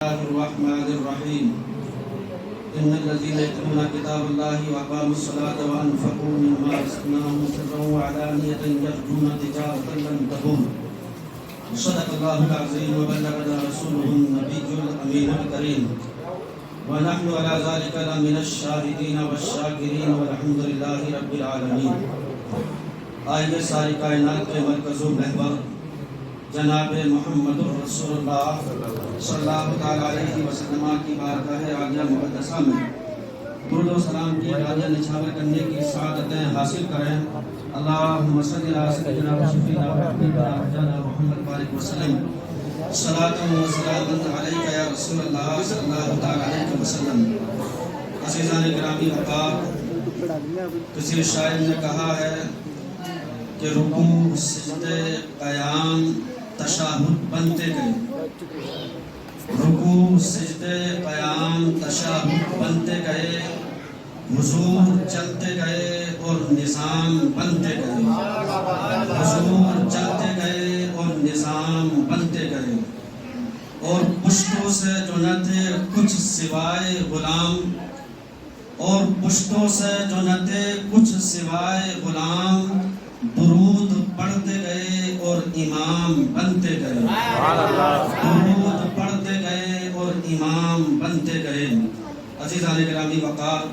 الرحمن الرحيم إن الذين يتلون كتاب الله وأقاموا الصلاة وأنفقوا مما رزقناهم سرا وعلانية يرجون تجارة لن تبور صدق الله العظيم وبلغنا رسوله النبي الأمين الكريم ونحن على ذلك لمن الشاهدين والشاكرين والحمد لله رب العالمين. آئیے ساری کائنات کے مرکز و محور جناب محمد رسول اللہ صلی اللہ علیہ وسلم کی بارگاہ عالیہ مقدسہ میں درود و سلام کی عالیہ نچھاور کرنے کی سعادتیں حاصل کریں. اللہم صلی علی سیدنا و شفیعنا و حبیبنا محمد بارک وسلم صلاۃ و سلام علیک یا رسول اللہ صلی اللہ علیہ وسلم. عزیزان گرامی وقار، کسی شاعر نے کہا ہے کہ رکوع، سجدے، قیام تشہد بنتے گئے. رکوع، سجدے، قیام تشہد بنتے گئے، حضور چلتے گئے اور نظام بنتے گئے. حضور چلتے گئے اور نظام بنتے گئے، اور پشتوں سے جو نہ تھے کچھ سوائے غلام، اور پشتوں سے جو نہ تھے کچھ سوائے غلام، درود پڑھتے گئے اور امام بنتے گئے. درود پڑھتے گئے اور امام بنتے گئے. عزیزان گرامی وقار،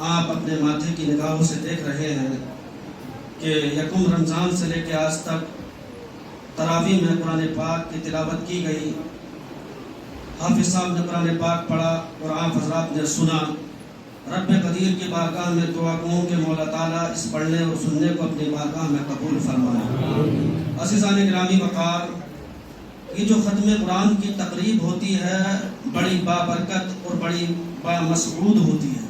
آپ اپنے ماتھے کی نگاہوں سے دیکھ رہے ہیں کہ یکم رمضان سے لے کے آج تک تراویح میں قرآن پاک کی تلاوت کی گئی. حافظ صاحب نے قرآن پاک پڑھا اور آپ حضرات نے سنا. رب قدیر کی بارگاہ میں دعا کروں کہ مولا تعالیٰ اس پڑھنے اور سننے کو اپنی بارگاہ میں قبول فرمائے. عزیزان گرامی وقار، یہ جو ختم قرآن کی تقریب ہوتی ہے بڑی بابرکت اور بڑی بامسعود ہوتی ہے،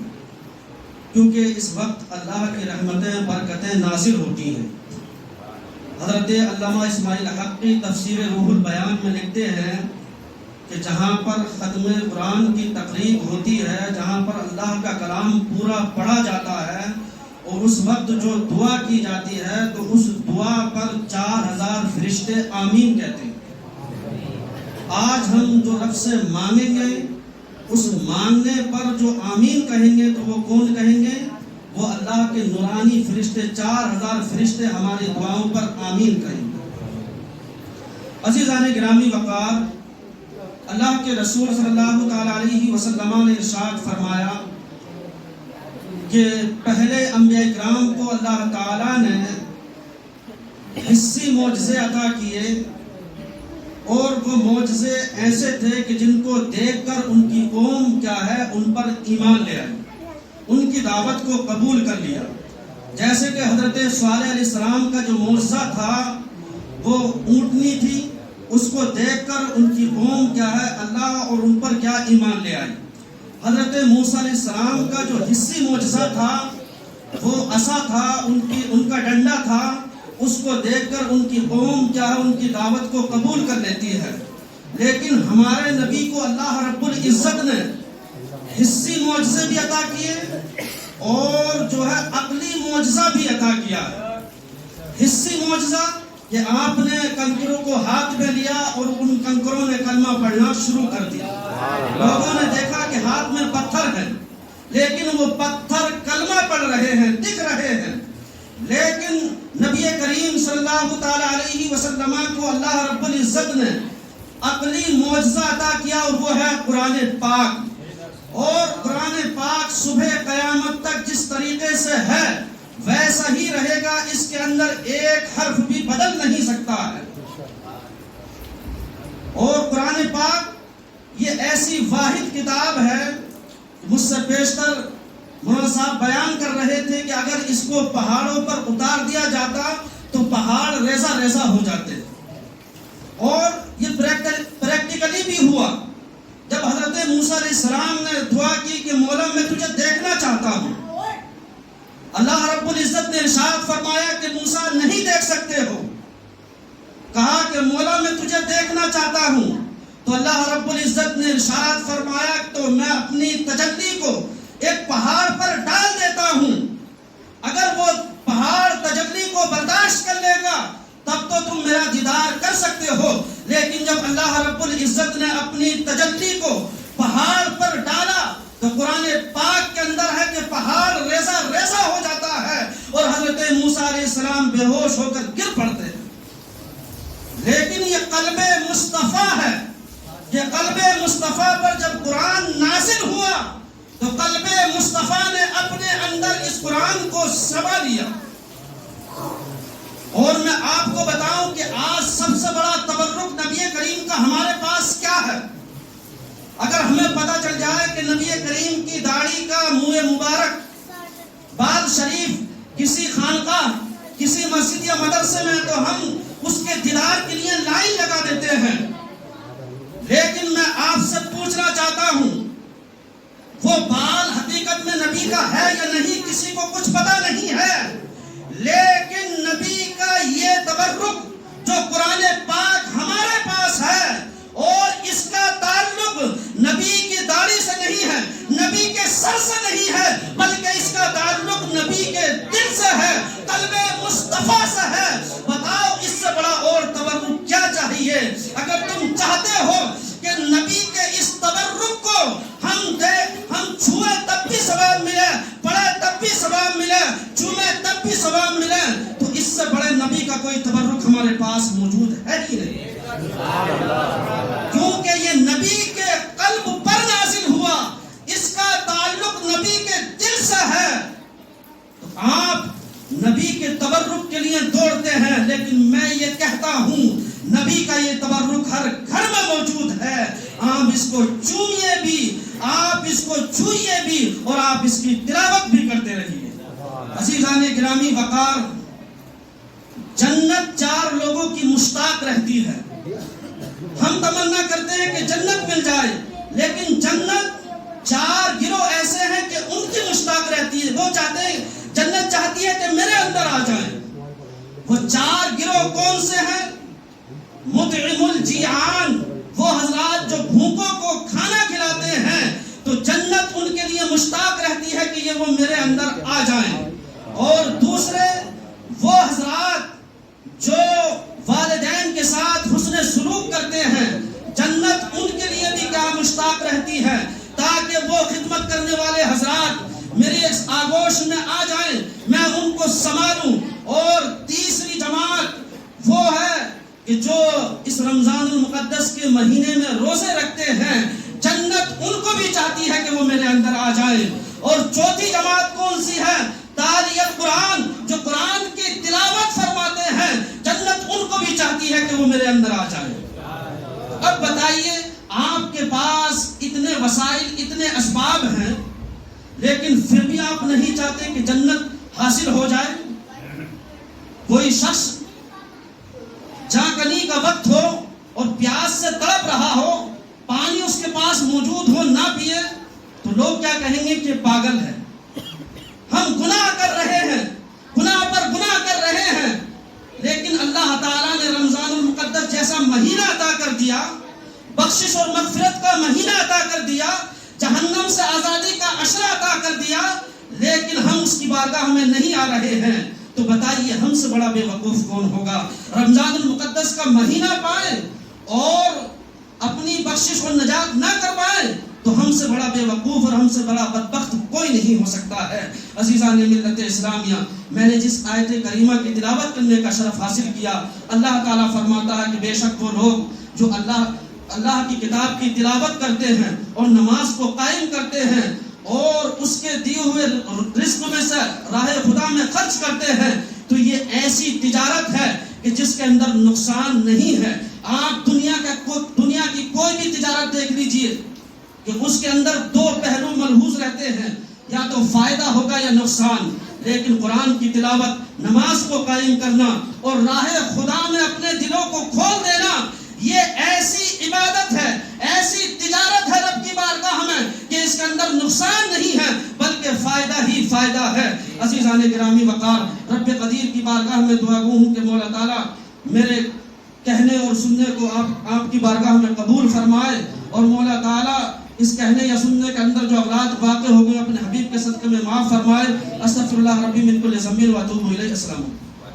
کیونکہ اس وقت اللہ کی رحمتیں برکتیں نازل ہوتی ہیں. حضرت علامہ اسماعیل حقی تفسیر روح البیان میں لکھتے ہیں کہ جہاں پر ختم قرآن کی تقریب ہوتی ہے، جہاں پر اللہ کا کلام پورا پڑھا جاتا ہے، اور اس وقت جو دعا کی جاتی ہے تو اس دعا پر 4000 فرشتے آمین کہتے ہیں. آج ہم جو رب سے مانگیں گے، اس مانگنے پر جو آمین کہیں گے تو وہ کون کہیں گے؟ وہ اللہ کے نورانی فرشتے 4000 فرشتے ہماری دعاؤں پر آمین کہیں گے. عزیزان گرامی وقار، اللہ کے رسول صلی اللہ علیہ وسلم نے ارشاد فرمایا کہ پہلے انبیاء کرام کو اللہ تعالیٰ نے حسی معجزے عطا کیے، اور وہ معجزے ایسے تھے کہ جن کو دیکھ کر ان کی قوم کیا ہے، ان پر ایمان لے آئی، ان کی دعوت کو قبول کر لیا. جیسے کہ حضرت صالح علیہ السلام کا جو معجزہ تھا وہ اونٹنی تھی، اس کو دیکھ کر ان کی قوم کیا ہے، اللہ اور ان پر کیا ایمان لے آئی. حضرت موسیٰ علیہ السلام کا جو حسی معجزہ تھا وہ عصا تھا، ان کا ڈنڈا تھا، اس کو دیکھ کر ان کی قوم کیا ہے، ان کی دعوت کو قبول کر لیتی ہے. لیکن ہمارے نبی کو اللہ رب العزت نے حسی معجزے بھی عطا کیے اور جو ہے عقلی معجزہ بھی عطا کیا. حسی معجزہ کہ آپ نے کنکروں کو ہاتھ میں لیا اور ان کنکروں نے کلمہ پڑھنا شروع کر دیا. لوگوں نے دیکھا کہ ہاتھ میں پتھر ہے، لیکن وہ پتھر کلمہ پڑھ رہے ہیں، دکھ رہے ہیں. لیکن نبی کریم صلی اللہ علیہ وسلم کو اللہ رب العزت نے عقلی معجزہ عطا کیا، اور وہ ہے قرآن پاک. اور قرآن پاک صبح قیامت تک جس طریقے سے ہے ویسا ہی رہے گا، اس کے اندر ایک حرف بھی بدل نہیں سکتا ہے. اور قرآن پاک یہ ایسی واحد کتاب ہے، مجھ سے بیشتر مولانا صاحب بیان کر رہے تھے کہ اگر اس کو پہاڑوں پر اتار دیا جاتا تو پہاڑ ریزہ ریزہ ہو جاتے. اور یہ پریکٹیکلی بھی ہوا جب حضرت موسیٰ علیہ السلام نے دعا کی کہ مولا میں تجھے دیکھنا چاہتا ہوں. اللہ رب العزت نے ارشاد فرمایا کہ موسیٰ نہیں دیکھ سکتے ہو. کہا کہ مولا میں تجھے دیکھنا چاہتا ہوں، تو اللہ رب العزت نے ارشاد فرمایا تو میں اپنی تجلی کو ایک پہاڑ پر ڈال دیتا ہوں. اگر وہ پہاڑ تجلی کو برداشت کر لے گا تب تو تم میرا دیدار کر سکتے ہو. لیکن جب اللہ رب العزت نے اپنی تجلی پہاڑ پر ڈالا تو قرآن پاک کے اندر ہے کہ پہاڑ ریزہ ریزہ ہو جاتا ہے اور حضرت موسیٰ علیہ السلام بے ہوش ہو کر گر پڑتے ہیں۔ لیکن یہ قلب مصطفیٰ ہے، یہ قلب مصطفیٰ پر جب قرآن نازل ہوا تو قلب مصطفیٰ نے اپنے اندر اس قرآن کو سما لیا۔ اور میں آپ کو بتاؤں کہ آج سب سے بڑا تبرک نبی کریم کا ہمارے پاس کیا ہے؟ اگر ہمیں پتہ چل جائے کہ نبی کریم کی داڑھی کا منہ مبارک بال شریف کسی خانقاہ کسی مسجد یا مدرسے میں تو ہم اس کے دیدار کے لیے لائن لگا دیتے ہیں۔ لیکن میں آپ سے پوچھنا چاہتا ہوں وہ بال حقیقت میں نبی کا ہے یا نہیں کسی کو کچھ پتہ نہیں ہے، لیکن نبی کا یہ تبرک جو قرآن پاک ہمارے پاس ہے اور اس کا تعلق نبی کی داڑھی سے نہیں ہے، نبی کے سر سے نہیں ہے، بلکہ اس کا تعلق نبی کے دل سے ہے، قلب مصطفیٰ سے ہے۔ بتاؤ اس سے بڑا اور تبرک کیا چاہیے؟ اگر تم چاہتے ہو کہ نبی کے اس تبرک کو ہم چھوئے تب بھی ثواب ملے، پڑھے تب بھی ثواب ملے، چومے تب بھی ثواب ملے، تو اس سے بڑے نبی کا کوئی تبرک ہمارے پاس موجود ہے ہی نہیں، کیونکہ یہ نبی کے قلب پر نازل ہوا، اس کا تعلق نبی کے دل سے ہے۔ تو آپ نبی کے تبرک کے لیے دوڑتے ہیں، لیکن میں یہ کہتا ہوں نبی کا یہ تبرک ہر گھر میں موجود ہے۔ آپ اس کو چومیے بھی، آپ اس کو چھوئیے بھی، اور آپ اس کی تلاوت بھی کرتے رہیے۔ عزیزان گرامی وقار، جنت چار لوگوں کی مشتاق رہتی ہے۔ ہم تمنا کرتے ہیں کہ جنت مل جائے، لیکن جنت چار گروہ ایسے ہیں کہ ان کی مشتاق رہتی ہے، وہ چاہتے ہیں، جنت چاہتی ہے کہ میرے اندر آ جائیں۔ وہ چار گروہ کون سے ہیں؟ مطعم الجیعان، وہ حضرات جو بھوکوں کو کھانا کھلاتے ہیں، تو جنت ان کے لیے مشتاق رہتی ہے کہ یہ وہ میرے اندر آ جائیں۔ اور دوسرے وہ حضرات جو والدین کے ساتھ حسن سلوک کرتے ہیں، جنت ان کے لیے بھی کیا مشتاق رہتی ہے تاکہ وہ خدمت کرنے والے حضرات میری اس آگوش میں آ جائیں، میں ان کو سنبھالوں۔ اور تیسری جماعت وہ ہے کہ جو اس رمضان المقدس کے مہینے میں روزے رکھتے ہیں، جنت ان کو بھی چاہتی ہے کہ وہ میرے اندر آ جائیں۔ اور چوتھی جماعت کون سی ہے؟ تالی القرآن، جو قرآن کی تلاوت فرماتے ہیں، جنت ان کو بھی چاہتی ہے کہ وہ میرے اندر آ جائیں۔ اب بتائیے، آپ کے پاس اتنے وسائل اتنے اسباب ہیں، لیکن پھر بھی آپ نہیں چاہتے کہ جنت حاصل ہو جائے۔ کوئی شخص جہاں کنی کا وقت ہو اور پیاس سے تڑپ رہا ہو، پانی اس کے پاس موجود ہو، نہ پیے تو لوگ کیا کہیں گے کہ پاگل ہے۔ ہم گناہ کر رہے ہیں، گناہ پر گناہ کر رہے ہیں، لیکن اللہ تعالیٰ نے رمضان المقدس جیسا مہینہ عطا کر دیا، بخشش اور مغفرت کا مہینہ عطا کر دیا، جہنم سے آزادی کا عشرہ عطا کر دیا، لیکن ہم اس کی بارگاہ میں نہیں آ رہے ہیں۔ تو بتائیے ہم سے بڑا بے وقوف کون ہوگا؟ رمضان المقدس کا مہینہ پائے اور اپنی بخشش اور نجات نہ کر پائے تو ہم سے بڑا بے وقوف اور ہم سے بڑا بدبخت کوئی نہیں ہو سکتا ہے۔ عزیزان ملت اسلامیہ، میں نے جس آیت کریمہ کی تلاوت کرنے کا شرف حاصل کیا، اللہ تعالیٰ فرماتا ہے کہ بے شک وہ لوگ جو اللہ کی کتاب کی تلاوت کرتے ہیں اور نماز کو قائم کرتے ہیں اور اس کے دیے ہوئے رزق میں سے راہ خدا میں خرچ کرتے ہیں، تو یہ ایسی تجارت ہے کہ جس کے اندر نقصان نہیں ہے۔ آپ دنیا کی کوئی بھی تجارت دیکھ لیجئے کہ اس کے اندر دو پہلو ملحوظ رہتے ہیں، یا تو فائدہ ہوگا یا نقصان، لیکن قرآن کی تلاوت، نماز کو قائم کرنا اور راہ خدا میں اپنے دلوں کو کھول دینا، یہ ایسی عبادت ہے، ایسی تجارت ہے رب کی بارگاہ میں کہ اس کے اندر نقصان نہیں ہے بلکہ فائدہ ہی فائدہ ہے۔ عزیزان گرامی وقار، رب قدیر کی بارگاہ میں دعا گو ہوں کہ مولا تعالیٰ میرے کہنے اور سننے کو آپ کی بارگاہ میں قبول فرمائے، اور مولا تعالیٰ اس کہنے یا سننے کے اندر جو اغلاط واقع ہو گئے اپنے حبیب کے صدقے میں معاف فرمائے۔ استغفر اللہ ربی من کل ذنب و اتوب الیہ۔ السلام علیکم۔